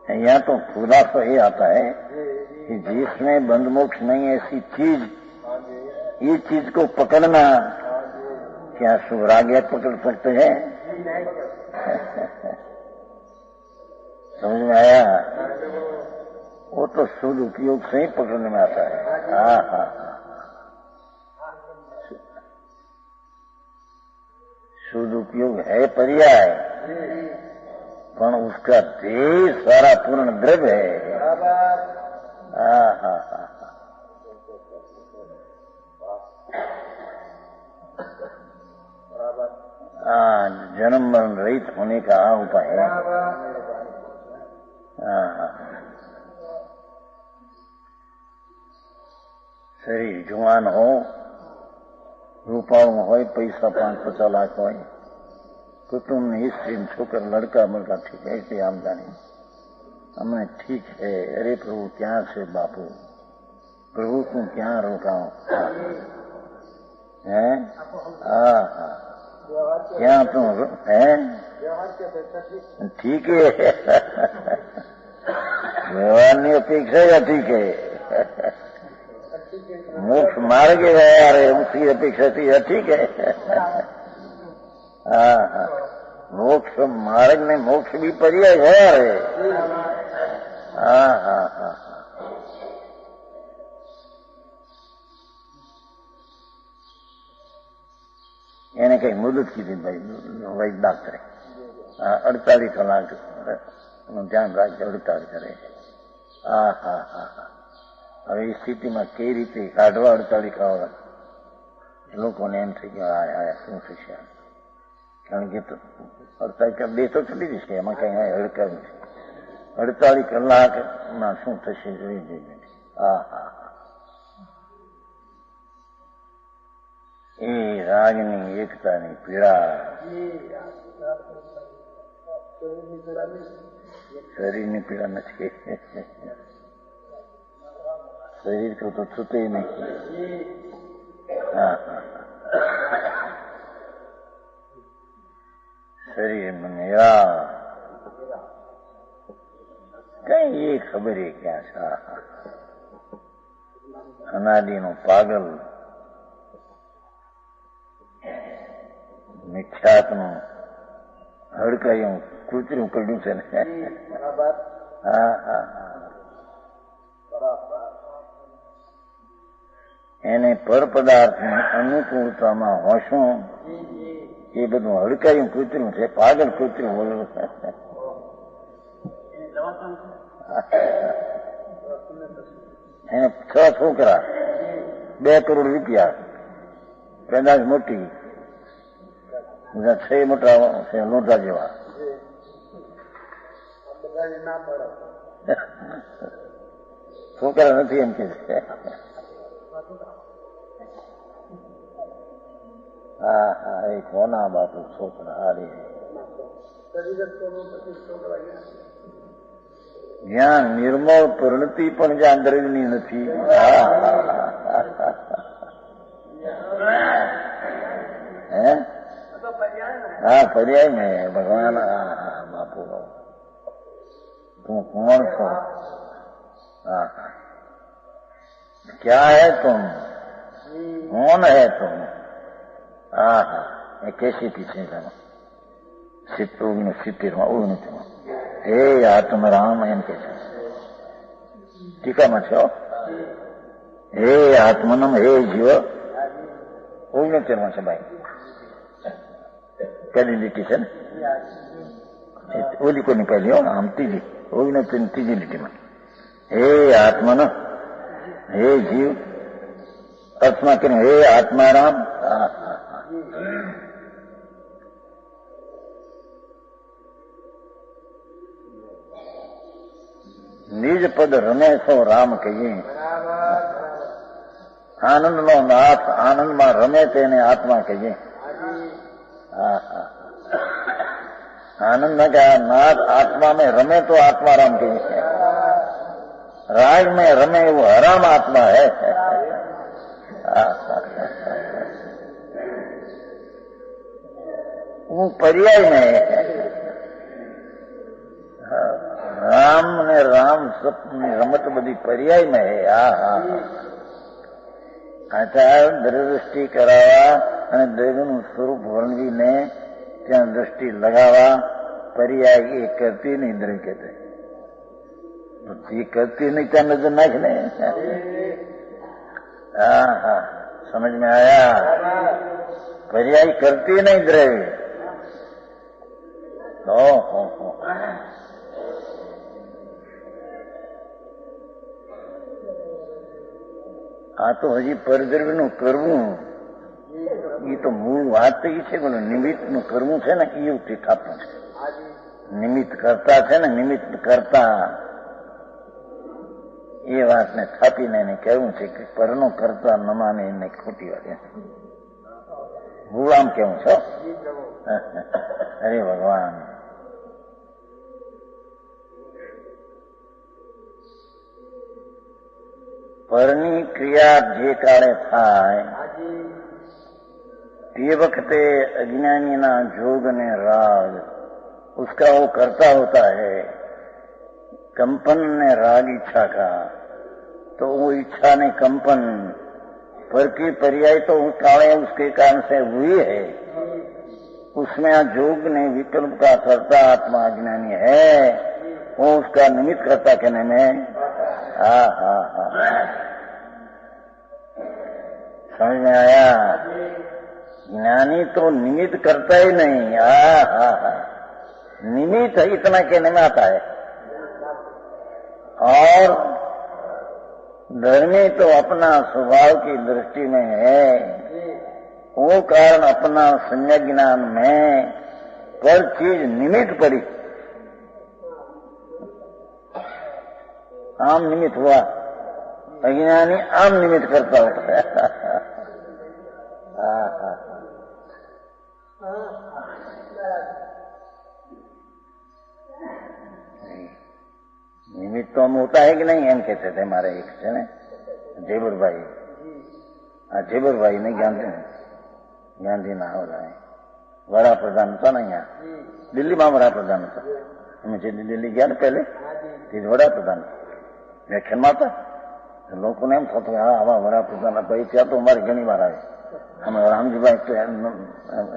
यहाँ तो खुलासा ये आता है कि जिसमें बंध मोक्ष नहीं ऐसी चीज, ये चीज को पकड़ना क्या सुराग्या पकड़ सकते हैं? समझ में आया? वो तो शुद्ध उपयोग से ही पकड़ने में आता है। हाँ हाँ, शुद्ध उपयोग है पर्याय, पर उसका देह सारा पूर्ण द्रव्य है। हाँ हाँ हाँ, जन्म मरण रहित होने का उपाय है। शरीर जुआन हो, रूपाओं हो, पैसा 5-50 लाख हो, कुटुंब में स्त्री छोकर लड़का मड़का ठीक है, ऐसी आमदनी हमने ठीक है। अरे प्रभु क्या से बापू, प्रभु को क्या रोकाऊं है? क्या तुम है? ठीक है, व्यवहार नहीं अपेक्षा या ठीक है? मोक्ष मार्ग है यार, उसकी अपेक्षा थी, ठीक है। हाँ, मोक्ष मार्ग में मोक्ष भी पर्याय है। अरे हाँ हाँ हाँ, એને કઈ મુદત કીધી ભાઈ વૈદ ડોક્ટરે 48 કલાક નું ધ્યાન રાખજે, 48 કરે। હા હા હા હા, હવે એ સ્થિતિમાં કઈ રીતે કાઢવા 48 ખાવા? લોકોને એમ થઈ ગયું આ શું થશે, કારણ કે 48 બે તો ચલી જશે, એમાં કઈ હડકાવ્યું છે। 48 કલાકમાં શું થશે જોઈ જોઈએ। હા હા, એ રાગની એકતાની પીડા, શરીરની પીડા નથી। શરીર को तो छूते ही नहीं। हाँ हाँ, शरीर में मेरा कहीं ये खबर है क्या था? अनादि नो पागल मिथ्यात्म हड़काયું કૂતરું કર્યું છે ને। હા હા હા, એને પર પદાર્થની અનુકૂળતામાં હોશું, એ બધું હડકાયું કૂતરું છે, પાગલ કૂતરું બોલવું। એને 6 છોકરા, 2 કરોડ રૂપિયા, પેદાશ મોટી, 6 મોટા લોટા જેવા। છોકરા નથી એમ કે છે। હા હા, એ કોના બાપુ છોકરા હારી। જ્યાં નિર્મળ પરિણતિ પણ જ્યાં દ્રવ્યની નથી। હે? हाँ पर्याय में भगवान। बापू तुम कौन हो? क्या है तुम? कौन है तुम? हाँ हाँ, कैसे पीछे जाना? सिद्धों सिद्धि हे आत्म राम एम के टीका में छो, हे आत्मनम हे जीव ओगने चरमा छे भाई। पहली लिटी है ना, ओली को नहीं पहली हो, हम तीजी ओगने तीजी लिटी में हे आत्मन हे जीव तस्मा के हे आत्माराम। निज पद रमे सो राम कहिए। आनंद नो नाथ आनंद में रमे तेने आत्मा कहिए। आनंद का नाथ आत्मा में रमे तो आत्मा राम कहिए। राग में रमे वो हराम आत्मा है। वो पर्याय में राम રામ ને રામ સપની રમત બધી પર્યાયમાં હે. હા આચાર દ્રષ્ટિ કરાવવા અને દૈવનું સ્વરૂપ વર્ણવીને ત્યાં દ્રષ્ટિ લગાવવા પર્યાય એ કરતી નહીં દ્રવ્ય કહેते ये करती नहीं क्या नजर नाख ने. हाँ समझ में आया. पर्याय करती नहीं द्रव्य. हो આ તો હજી પરદ્રવ્યનું કરવું એ તો મૂળ વાત એ છે કે નિમિત્તનું કરવું છે ને એવું ઠાપવું છે. નિમિત્ત કરતા છે ને નિમિત્ત કરતા એ વાતને થાપીને એને કહેવું છે કે પરનો કરતા ન માને એને ખોટી વાત. હું આમ કેવું છો. અરે ભગવાન, પરની ક્રિયા જે કાળે થાય તે વખતે अज्ञानीના जोग ने राग उसका वो करता होता है. कंपन ने राग इच्छा का, तो वो इच्छा ने कंपन पर की पर्याय तो उस काले उसके कारण से हुई है. उसमें जोग ने विकल्प का करता आत्मा अज्ञानी है, वो उसका निमित्त करता कहने में. हाँ समझ में आया. ज्ञानी तो निमित्त करता ही नहीं. निमित्त इतना कहने में आता है. और धर्मी तो अपना स्वभाव की दृष्टि में है, वो कारण अपना संज्ञा ज्ञान में पर चीज निमित्त पड़ी. आम निमित्त हुआ, अज्ञानी आम निमित्त करता होता है. निमित्त तो हम होता है कि नहीं एम कहते थे हमारे एक છે ને જેબુરભાઈ. આ જેબુરભાઈ ને ગાંધીના ઓલા વડાપ્રધાન હતા ને અહીંયા દિલ્હીમાં વડાપ્રધાન હતા. અમે જે દિલ્હી ગયા ને પહેલે તે વડાપ્રધાન વ્યાખ્યાનમાં હતા. લોકોને એમ થતું હા આવા વડાપ્રધાન ભાઈ ત્યાં તો અમારે ઘણી વાર આવે. અમે રામજીભાઈ તો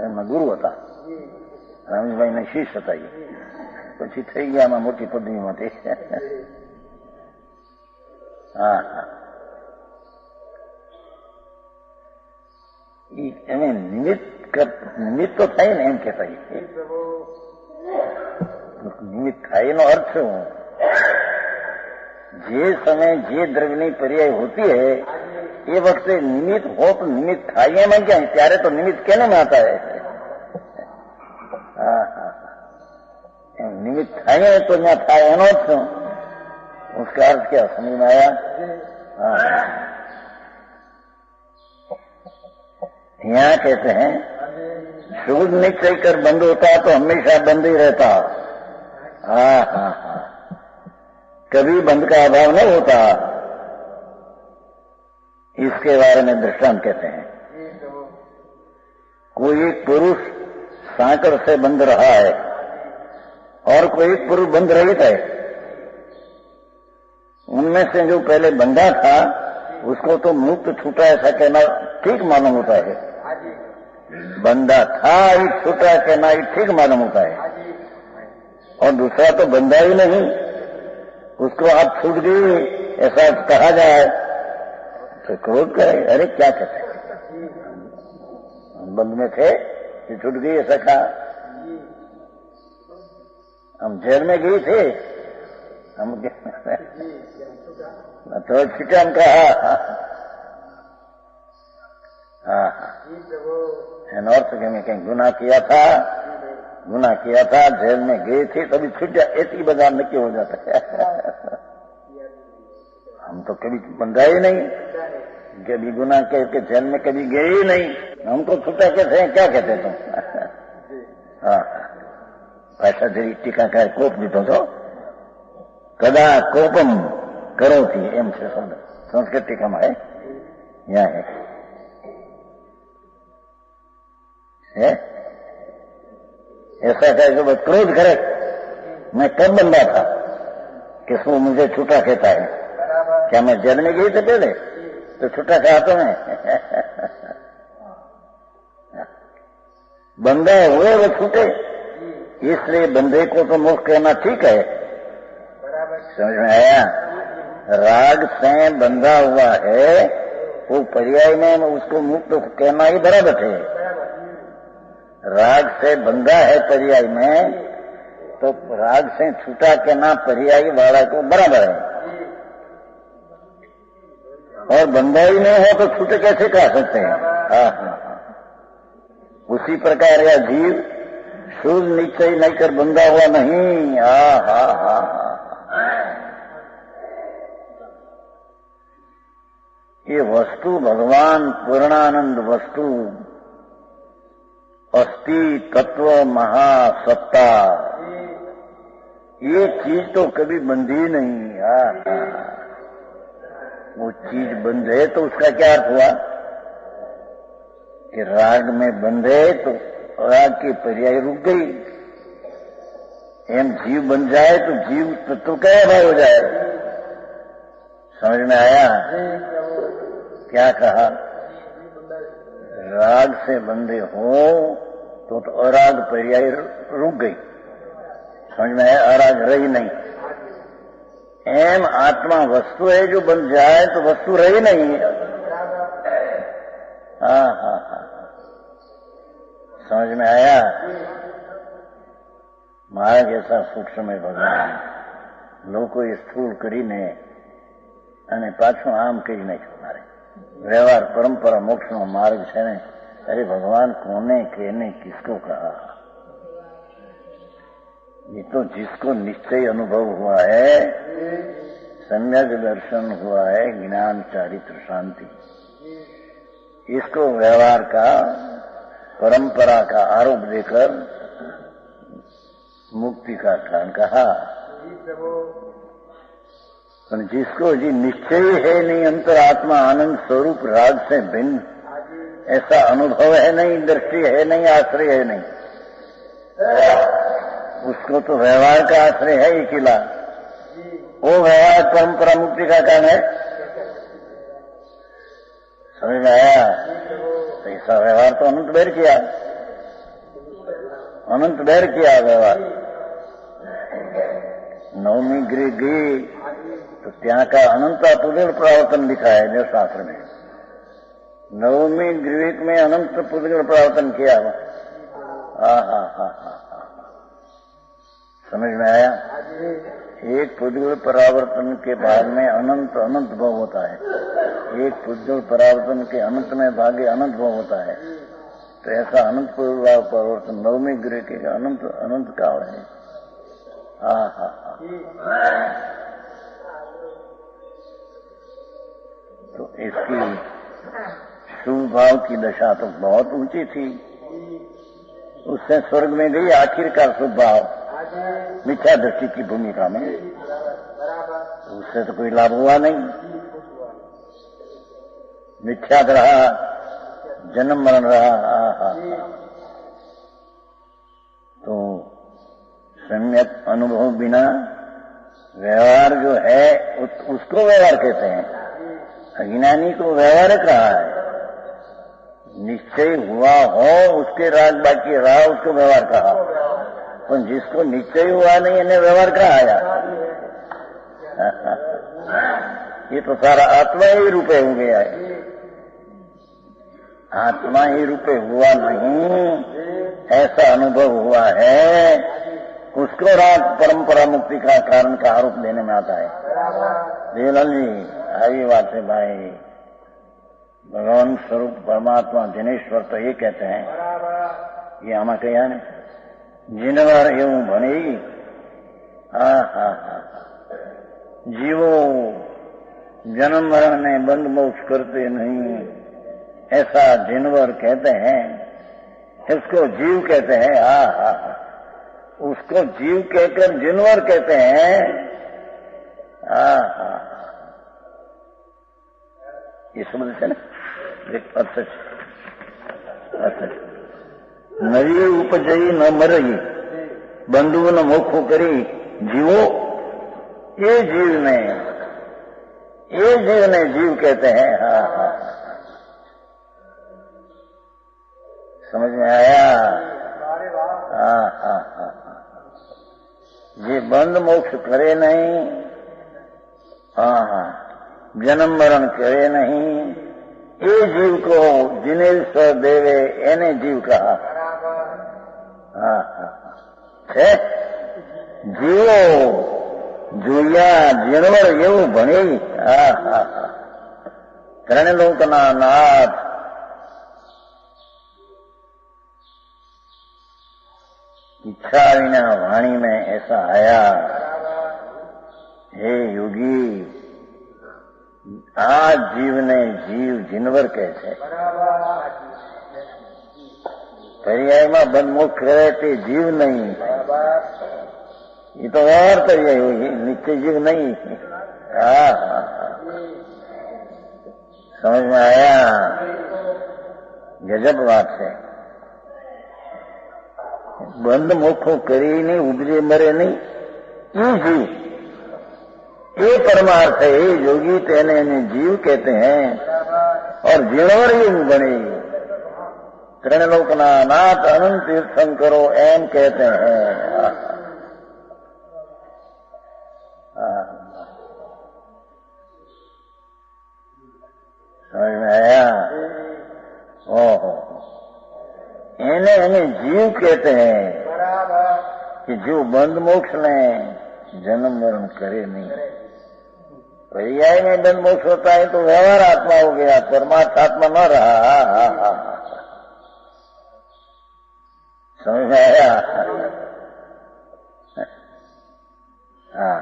એમના ગુરુ હતા. રામજીભાઈને શિષ્ય હતા. પછી થઈ ગયા આમાં મોટી પદવીમાંથી. હા એને નિમિત્ત તો થાય ને એમ કેતા. નિમિત્ત થાય એનો અર્થ શું? જે સમય જે દ્રવ્યની પર્યાય હોતી है એ વખતે નિમિત્ત हो तो निमित्त થાય એમાં ક્યાં? ત્યારે તો નિમિત્ત કેને में आता है? निमित्त થાય तो यहाँ થાય એનો अर्थ શું? उसका अर्थ क्या समझ में आया? यहाँ कहते हैं शुभ निश्चय कर बंद होता तो हमेशा बंद ही रहता. कभी बंद का अभाव नहीं होता. इसके बारे में दृष्टांत कहते हैं. कोई एक पुरुष सांकर से बंध रहा है और कोई एक पुरुष बंध रहित है. उनमें से जो पहले बंधा था उसको तो मुक्त छूटा ऐसा कहना ठीक मालूम होता है. बंधा था ही छूटा कहना ही ठीक मालूम होता है. और दूसरा तो बंधा ही नहीं, उसको आप छूट गई ऐसा कहा जाए तो क्रोध करे. अरे क्या कहते हैं, बंद में थे कि छूट गई ऐसा कहा. हम जेल में गए थे, हम तो छुटे हम कहा. एनो अर्थ कि मैं कहीं गुनाह किया था जेल में गए थे तभी छूट जा. इतनी बाजार नक्की हो जाता है. हम तो कभी बंधा ही नहीं, कभी गुनाह करके जेल में कभी गए ही नहीं. हमको छूटा कहते हैं, क्या कहते तुम? ऐसा जरी टीका कर कोप दीधो तो कदा कोपम करो थी एम से शब्द संस्कृत टीका में है. यहाँ है ऐसा कहे जो क्रोध करे. मैं कब बंदा था किसको मुझे छूटा कहता है? क्या मैं जल में गई थी पहले तो छूटा कहा तो मैं? बंधे हुए वो छूटे, इसलिए बंधे को तो मुक्त कहना ठीक है। समझ में आया? राग से बंधा हुआ है वो पर्याय में उसको मुक्त कहना ही बराबर है। राग से बंधा है पर्याय में तो राग से छूटा कहना पर्याय वाला को बराबर है। और बंधा ही नहीं हो तो छूटे कैसे कह सकते हैं? हाँ। उसी प्रकार या जीव शुद्ध निश्चय नहीं कर बंधा हुआ नहीं। हा। ये वस्तु भगवान पूर्णानंद वस्तु अस्थि तत्व महासत्ता, ये चीज तो कभी बंधी नहीं। वो चीज बंधे तो उसका क्या अर्थ हुआ कि राग में बंधे तो राग की पर्याय रुक गई। एम जीव बन जाए तो जीव तत्व का अभाव हो जाए। समझ में आया? क्या कहा? राग से बंधे हो तो अराग पर्याय रुक गई। समझ में आया? अराग रही नहीं। एम आत्मा वस्तु है जो बन जाए तो वस्तु रही नहीं है। हाँ। समझ में आया? महाराज ऐसा सूक्ष्म है भगवान, લોકો એ સ્થૂળ કરીને અને પાછું આમ કહી નાખ્યું મારે વ્યવહાર પરંપરા મોક્ષનો માર્ગ છે ને। अरे भगवान कोने कहने किसको कहा? ये तो जिसको निश्चय अनुभव हुआ है, सम्यक दर्शन हुआ है, ज्ञान चारित्र शांति, इसको व्यवहार का परंपरा का आरोप देकर मुक्ति का कारण कहा। पर जिसको जी निश्चय है नहीं, अंतरात्मा आनंद स्वरूप राग से भिन्न ऐसा अनुभव है नहीं, दृष्टि है नहीं, आश्रय है नहीं, उसको तो व्यवहार का आश्रय है ही किला। वो व्यवहार परंपरा मुक्ति का कारण है। समझ में आया? तो ऐसा व्यवहार तो अनंत बैर किया, अनंत बैर किया व्यवहार। नवमी गृह गई तो ત્યાં का अनंत पुद्गल प्रवर्तन लिखा है जो शास्त्र में। नवमी गृह में अनंत पुद्गल प्रवर्तन किया। हा। समझ में आया? एक पुद्गल परावर्तन के बाद में अनंत अनंत भाव होता है, एक पुद्गल परावर्तन के अनंत में भागे अनंत भाव होता है। तो ऐसा अनंत पुद्गल परावर्तन नवमी गृह के अनंत अनंत काल है। हा। तो इसकी शुभ भाव की दशा तो बहुत ऊंची थी, उससे स्वर्ग में गई आखिरकार शुभ भाव मिथ्या दृष्टि की भूमिका में। उससे तो कोई लाभ हुआ नहीं, मिथ्या रहा, जन्म मरण रहा। तो सम्यक अनुभव बिना व्यवहार जो है उसको व्यवहार कहते हैं। अज्ञानी को व्यवहार कहा है। निश्चय हुआ हो उसके राग बाकी रहा, उसको व्यवहार कहा। पर जिसको निश्चय हुआ नहीं इन्हें व्यवहार कहा आया। ये तो सारा आत्मा ही रूपे हो गया है। आत्मा ही रूपे हुआ नहीं ऐसा अनुभव हुआ है, उसको राग परंपरा मुक्ति का कारण का आरोप देने में आता है। देवलाल जी આવી વાત है भाई। भगवान स्वरूप परमात्मा जिनेश्वर तो ये कहते हैं, ये आमा कहा ने जिनवर एवं बनेगी। हा। जीवो जन्म मरण में बंध मोक्ष करते नहीं, ऐसा जिनवर कहते हैं, इसको जीव कहते हैं। हा। उसको जीव कहकर जिनवर कहते हैं। हा। ये समझ से ना नरी उपजई न मरई, बंधु न मोखो करी जीवो ये जीव ने जीव कहते हैं। हाँ हाँ, समझ में आया? हाँ हाँ हाँ, ये बंद मोक्ष करे नहीं, हाँ हाँ, जन्म मरण करे नहीं, ये जीव को जिनेश्वर देवे एने जीव कहा। हाँ हाँ, છે જીવો જોયા જીણવર એવું ભણે। હા હા હા, ત્રણલોકના નાથ इच्छा विना वाणी में ऐसा आया। हे योगी, आज जीव ने जीव जिनवर कहे छे। पर्यायમાં બંધમુખ કરે તે જીવ નહીં, ये तो व्यवहार पर्याय हुई, नित्य जीव नहीं। हाँ समझ में आया? गजब बात है। बंद मुखों करी नहीं, उबरे मरे नहीं, ये जीव, ये परमार्थ है। योगी तेने जीव कहते हैं और जीणवर युग बने। त्रिलोकना नाथ अनंत तीर्थंकरो एम कहते हैं। समझ में आया? ओहो, इन्हें जीव कहते हैं कि जो बंद मोक्ष में जन्म मरण करे नहीं। पर्याय में बंद मोक्ष होता है तो व्यवहार आत्मा हो गया, परमात्मा आत्मा न रहा। समझ में आया? हाँ,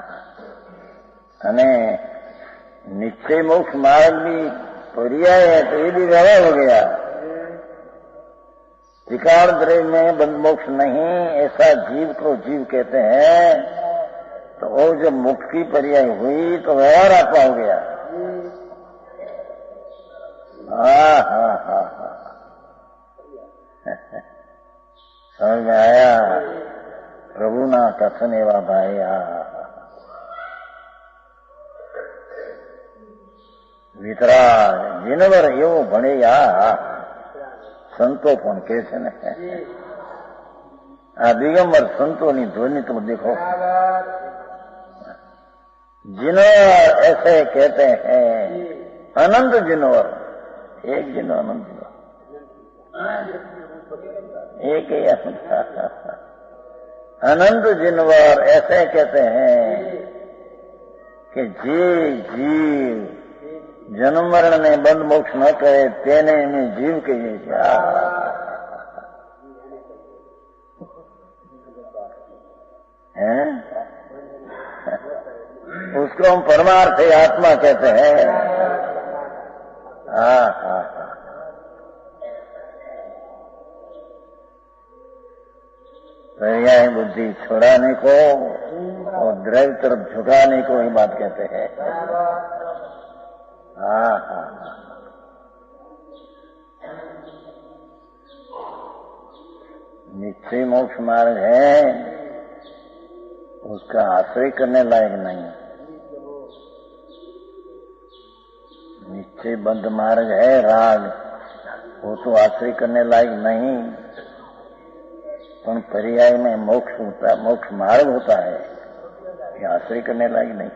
અને निश्चय मोक्ष मार्ग भी पर्याय है तो ये भी व्यवहार हो गया। त्रिकाल द्रव्य में बंद मोक्ष नहीं, ऐसा जीव को जीव कहते हैं। तो वो जब मुक्त की पर्याय हुई तो व्यवहार आत्मा हो गया। हाँ हाँ हाँ हाँ, समझ में आया? प्रभु ना कथन एवा भाई। વિતરાગ જીનવર એવો ભણે। સંતો પણ કે છે ને, આ દિગંબર સંતોની ધ્વનિ तुम देखो। जिनवर ऐसे कहते हैं, अनंत जिनवर, एक जिनवर अनंत जिनवर, एक ही अनंत जिनवर ऐसे कहते हैं कि जे जीव जन्म मरण ने बंद मोक्ष न करे तेने में जीव कहिए। हैं? उसको हम परमार्थ आत्मा कहते हैं। हाँ हाँ हाँ, पर्याय बुद्धि छोड़ाने को और द्रव्य तरफ झुकाने को ही बात कहते हैं। हाँ हाँ, निश्चय मोक्ष मार्ग है, उसका आश्रय करने लायक नहीं। निश्चय बंद मार्ग है राग, वो तो आश्रय करने लायक नहीं। पर पर्याय में मोक्ष होता, मोक्ष मार्ग होता है, ये आश्रय करने लायक नहीं।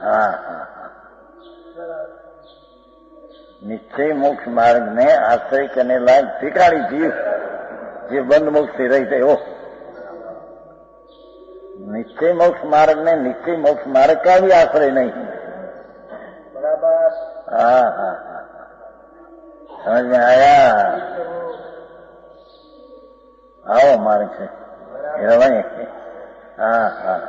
हाँ हाँ, निश्चय मोक्ष मार्ग में आश्रय करने लायक त्रिकाली जीव जो बंद मोक्ष से रहते हो। निश्चय मोक्ष मार्ग में निश्चय मोक्ष मार्ग का भी आश्रय नहीं। बराबर। हाँ हाँ हाँ, समझ में आया? आओ मार्ग से। हाँ हाँ।